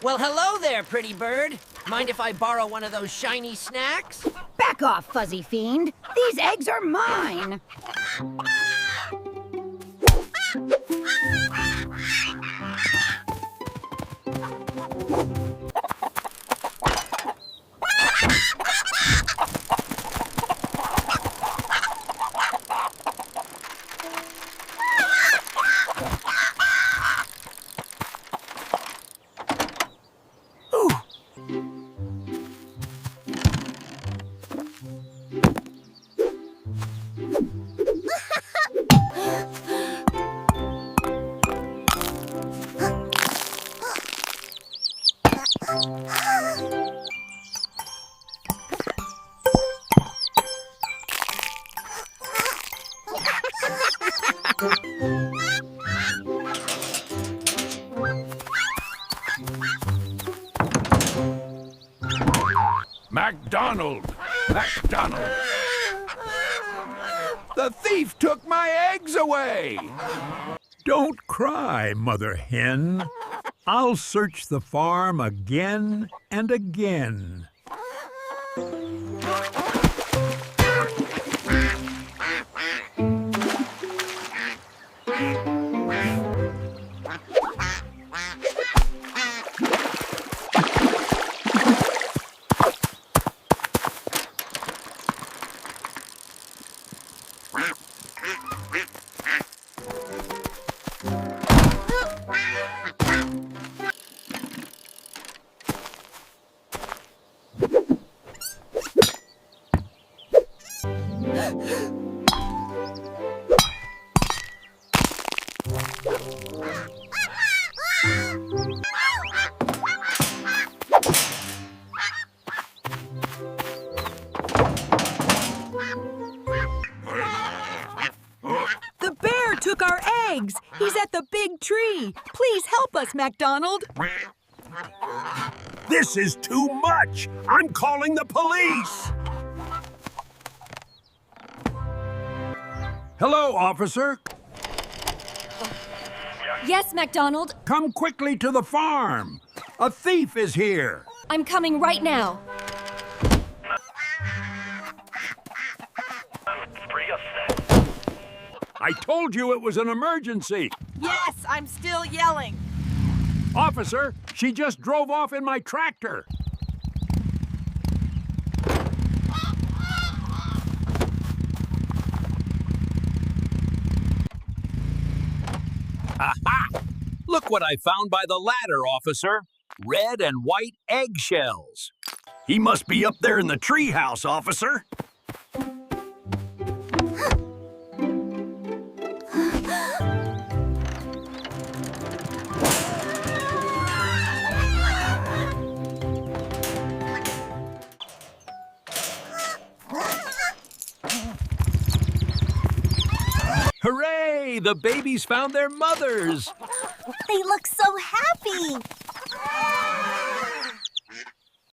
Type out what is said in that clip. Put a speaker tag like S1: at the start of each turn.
S1: Well, hello there, pretty bird. Mind if I borrow one of those shiny snacks?
S2: Back off, fuzzy fiend. These eggs are mine.
S3: McDonald! McDonald! The thief took my eggs away!
S4: Don't cry, Mother Hen. I'll search the farm again and again.
S5: The bear took our eggs. He's at the big tree. Please help us, McDonald.
S4: This is too much! I'm calling the police! Hello, officer.
S6: Yes, McDonald.
S4: Come quickly to the farm. A thief is here.
S6: I'm coming right now.
S4: I told you it was an emergency.
S5: Yes, I'm still yelling.
S4: Officer, she just drove off in my tractor.
S7: Aha! Look what I found by the ladder, officer. Red and white eggshells.
S4: He must be up there in the treehouse, officer.
S7: Hooray! The babies found their mothers.
S8: They look so happy.